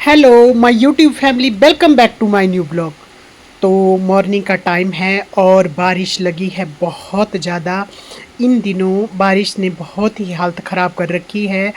Hello my YouTube family, welcome back to my new blog. तो morning का time है और बारिश लगी है बहुत ज़्यादा। इन दिनों बारिश ने बहुत ही हालत ख़राब कर रखी है।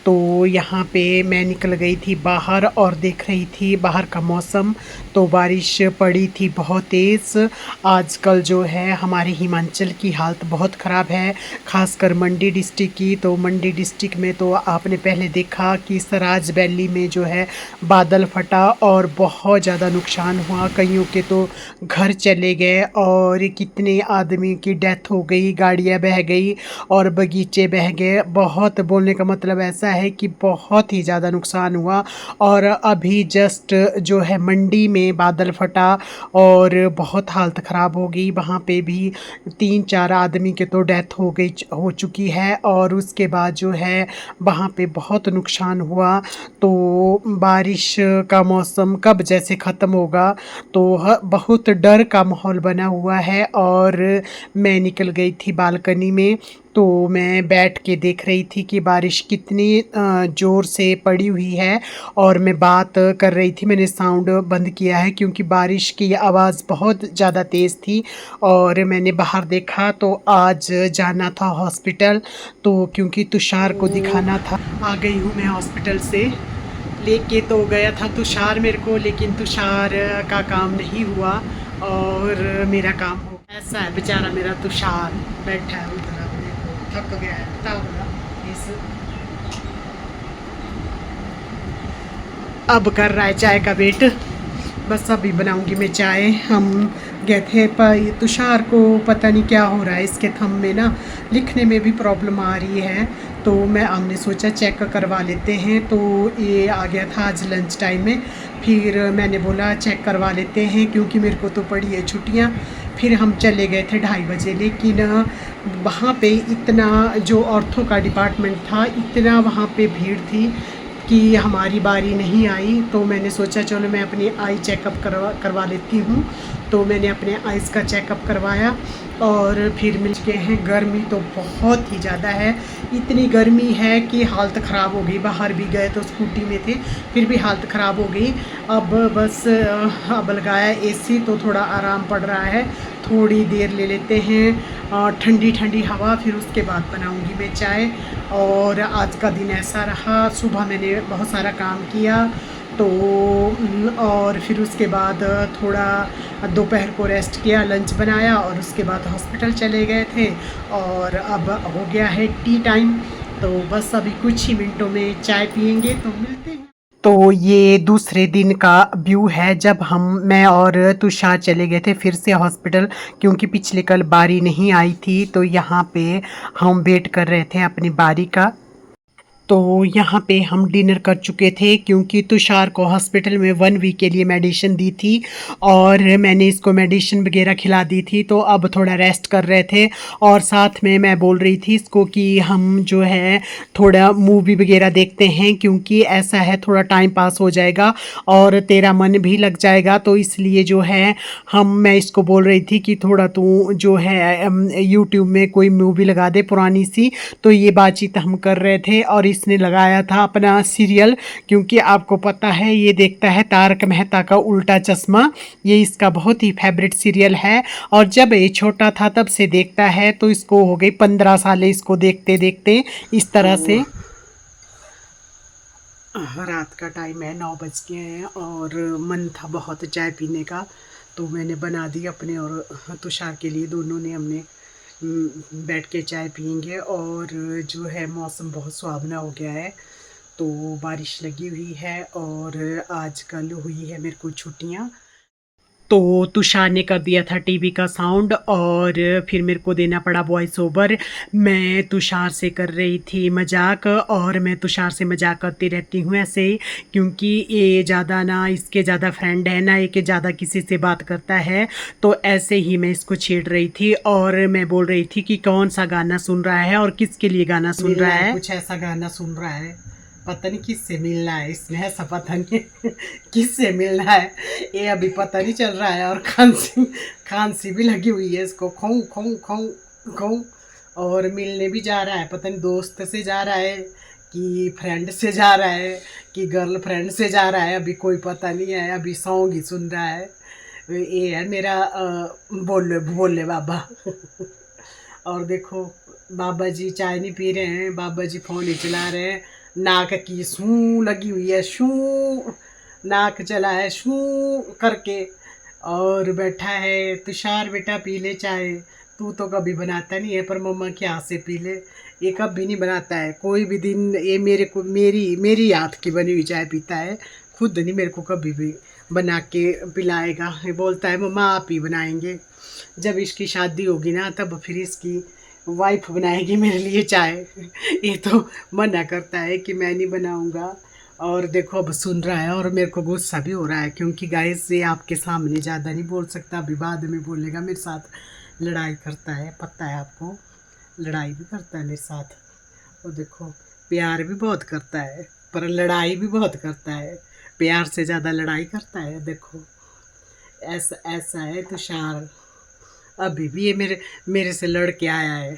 तो यहाँ पे मैं निकल गई थी बाहर और देख रही थी बाहर का मौसम। तो बारिश पड़ी थी बहुत तेज़। आजकल जो है हमारे हिमाचल की हालत बहुत ख़राब है, ख़ासकर मंडी डिस्ट्रिक्ट की। तो मंडी डिस्ट्रिक्ट में तो आपने पहले देखा कि सराज वैली में जो है बादल फटा और बहुत ज़्यादा नुकसान हुआ। कईयों के तो घर चले गए और कितने आदमी की डेथ हो गई, गाड़ियाँ बह गई और बगीचे बह गए। बहुत बोलने का मतलब ऐसा है कि बहुत ही ज़्यादा नुकसान हुआ। और अभी जस्ट जो है मंडी में बादल फटा और बहुत हालत ख़राब हो गई। वहाँ पे भी 3-4 आदमी के तो डेथ हो चुकी है और उसके बाद जो है वहाँ पे बहुत नुकसान हुआ। तो बारिश का मौसम कब जैसे ख़त्म होगा, तो बहुत डर का माहौल बना हुआ है। और मैं निकल गई थी बालकनी में, तो मैं बैठ के देख रही थी कि बारिश कितनी ज़ोर से पड़ी हुई है। और मैं बात कर रही थी, मैंने साउंड बंद किया है क्योंकि बारिश की आवाज़ बहुत ज़्यादा तेज़ थी। और मैंने बाहर देखा तो आज जाना था हॉस्पिटल, तो क्योंकि तुषार को दिखाना था। आ गई हूँ मैं हॉस्पिटल से। लेके तो गया था तुषार मेरे को, लेकिन तुषार का काम नहीं हुआ और मेरा काम हो। ऐसा है बेचारा मेरा तुषार, बैठा है उधर, अब देखो थक गया है तब इस अब कर रहा है चाय का वेट। बस अभी बनाऊंगी मैं चाय। हम गए थे पर तुषार को पता नहीं क्या हो रहा है, इसके थंब में ना लिखने में भी प्रॉब्लम आ रही है। तो हमने सोचा चेक करवा लेते हैं। तो ये आ गया था आज लंच टाइम में। फिर मैंने बोला चेक करवा लेते हैं क्योंकि मेरे को तो पड़ी है छुट्टियाँ। फिर हम चले गए थे 2:30 बजे, लेकिन वहाँ पे इतना जो ऑर्थो का डिपार्टमेंट था, इतना वहाँ पे भीड़ थी कि हमारी बारी नहीं आई। तो मैंने सोचा चलो मैं अपनी आई चेकअप करवा लेती हूँ। तो मैंने अपने आइज़ का चेकअप करवाया और फिर मिल के हैं। गर्मी तो बहुत ही ज़्यादा है, इतनी गर्मी है कि हालत ख़राब हो गई। बाहर भी गए तो स्कूटी में थे, फिर भी हालत ख़राब हो गई। अब बस अब लगाया एसी तो थोड़ा आराम पड़ रहा है। थोड़ी देर ले लेते हैं ठंडी ठंडी हवा, फिर उसके बाद बनाऊंगी मैं चाय। और आज का दिन ऐसा रहा, सुबह मैंने बहुत सारा काम किया। तो और फिर उसके बाद थोड़ा दोपहर को रेस्ट किया, लंच बनाया और उसके बाद हॉस्पिटल चले गए थे। और अब हो गया है टी टाइम, तो बस अभी कुछ ही मिनटों में चाय पियेंगे, तो मिलते हैं। तो ये दूसरे दिन का व्यू है जब मैं और तुषार चले गए थे फिर से हॉस्पिटल, क्योंकि पिछले कल बारी नहीं आई थी। तो यहाँ पे हम वेट कर रहे थे अपनी बारी का। तो यहाँ पे हम डिनर कर चुके थे क्योंकि तुषार को हॉस्पिटल में 1 वीक के लिए मेडिसिन दी थी और मैंने इसको मेडिसिन वगैरह खिला दी थी। तो अब थोड़ा रेस्ट कर रहे थे और साथ में मैं बोल रही थी इसको कि हम जो है थोड़ा मूवी वगैरह देखते हैं, क्योंकि ऐसा है थोड़ा टाइम पास हो जाएगा और तेरा मन भी लग जाएगा। तो इसलिए जो है मैं इसको बोल रही थी कि थोड़ा तू जो है यूट्यूब में कोई मूवी लगा दे पुरानी सी। तो ये बातचीत हम कर रहे थे और इसने लगाया था अपना सीरियल, क्योंकि आपको पता है ये देखता है तारक मेहता का उल्टा चश्मा। ये इसका बहुत ही फेवरेट सीरियल है और जब ये छोटा था तब से देखता है। तो इसको हो गई 15 साल इसको देखते देखते इस तरह से। रात का टाइम है, 9 बज गए हैं और मन था बहुत चाय पीने का। तो मैंने बना दी अपने और तुषार के लिए, दोनों ने हमने बैठ के चाय पियेंगे। और जो है मौसम बहुत सुहावना हो गया है, तो बारिश लगी हुई है और आजकल हुई है मेरे को छुट्टियाँ। तो तुषार ने कर दिया था टीवी का साउंड और फिर मेरे को देना पड़ा वॉइस ओवर। मैं तुषार से कर रही थी मजाक और मैं तुषार से मजाक करती रहती हूँ ऐसे ही, क्योंकि ये ज़्यादा ना इसके ज़्यादा फ्रेंड है ना ये कि ज़्यादा किसी से बात करता है। तो ऐसे ही मैं इसको छेड़ रही थी और मैं बोल रही थी कि कौन सा गाना सुन रहा है और किसके लिए गाना सुन रहा है। कुछ ऐसा गाना सुन रहा है, पता नहीं किससे मिलना है इसमें, ऐसा पता नहीं किससे मिलना है ये अभी पता नहीं चल रहा है। और खांसी भी लगी हुई है इसको, खों खों खों खों। और मिलने भी जा रहा है, पता नहीं दोस्त से जा रहा है कि फ्रेंड से जा रहा है कि गर्लफ्रेंड से जा रहा है, अभी कोई पता नहीं है, अभी सॉन्ग ही सुन रहा है। ये है मेरा बोले बोले बाबा। और देखो बाबा जी चाय नहीं पी रहे हैं, बाबा जी फ़ोन ही चला रहे हैं। नाक की सूं लगी हुई है, शू नाक चला है शू करके। और बैठा है तुषार, बेटा पी ले चाय, तू तो कभी बनाता नहीं है पर मम्मा के हाथ से पी ले। ये कभी नहीं बनाता है, कोई भी दिन ये मेरे को मेरी मेरी हाथ की बनी हुई चाय पीता है, खुद नहीं मेरे को कभी भी बना के पिलाएगा। ये बोलता है मम्मा आप ही बनाएंगे, जब इसकी शादी होगी ना तब फिर इसकी वाइफ बनाएगी मेरे लिए चाय। ये तो मना करता है कि मैं नहीं बनाऊंगा। और देखो अब सुन रहा है और मेरे को गुस्सा भी हो रहा है, क्योंकि गाइस ये आपके सामने ज़्यादा नहीं बोल सकता, अभी बाद में बोलेगा। मेरे साथ लड़ाई करता है, पता है आपको, लड़ाई भी करता है मेरे साथ। और देखो प्यार भी बहुत करता है पर लड़ाई भी बहुत करता है, प्यार से ज़्यादा लड़ाई करता है। देखो ऐसा ऐसा है तुषार। अभी भी ये मेरे से लड़ के आया है,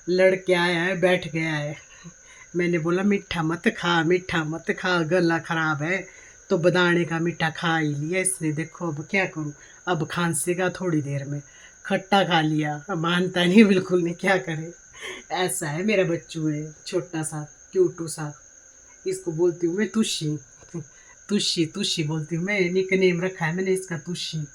लड़ के आया है, बैठ गया है। मैंने बोला मीठा मत खा, मीठा मत खा, गला ख़राब है, तो बदाने का मीठा खा ही लिया इसने। देखो अब क्या करूँ, अब खांसेगा थोड़ी देर में। खट्टा खा लिया, अब मानता नहीं, बिल्कुल नहीं, क्या करे। ऐसा है मेरा बच्चू है, छोटा सा क्यूटू सा। इसको बोलती हूँ मैं तुशी, तुशी तुशी बोलती हूँ मैं, निक नेम रखा है मैंने इसका तुशी।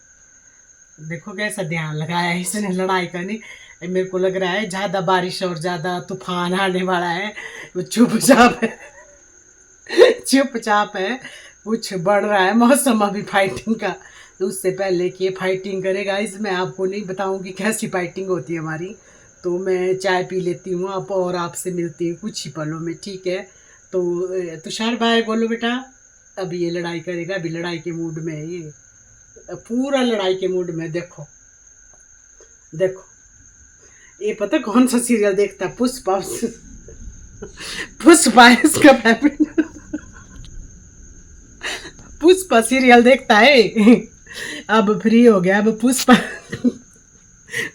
देखो कैसा ध्यान लगाया है इसने लड़ाई का। नहीं मेरे को लग रहा है ज़्यादा बारिश और ज़्यादा तूफान आने वाला है, वो चुपचाप है, चुपचाप है। कुछ बढ़ रहा है मौसम अभी फाइटिंग का, तो उससे पहले कि ये फाइटिंग करेगा इसमें आपको नहीं बताऊंगी कैसी फाइटिंग होती है हमारी। तो मैं चाय पी लेती हूँ आप, और आपसे मिलती हूँ कुछ ही पलों में, ठीक है। तो तुषार भाई बोलो बेटा, अभी ये लड़ाई करेगा, अभी लड़ाई के मूड में है ये, पूरा लड़ाई के मूड में। देखो देखो ये पता कौन सा सीरियल देखता है, पुष्पा। पुष्पा इसका पुष्पा सीरियल देखता है। अब फ्री हो गया, अब पुष्पा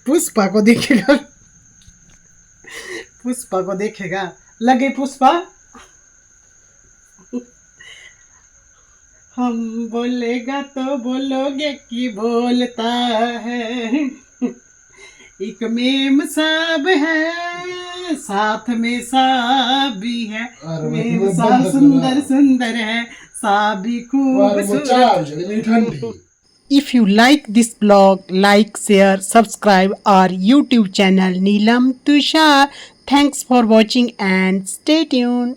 पुष्पा को देखेगा, पुष्पा को देखेगा। लगे पुष्पा, हम बोलेगा तो बोलोगे कि बोलता है। एक मेम साहब है, साथ में साहब भी है, मेम साहब सुंदर सुंदर है, साहब भी खूबसूरत। If you like this blog, like, share, subscribe our YouTube channel Neelam Tushar. Thanks for watching and stay tuned.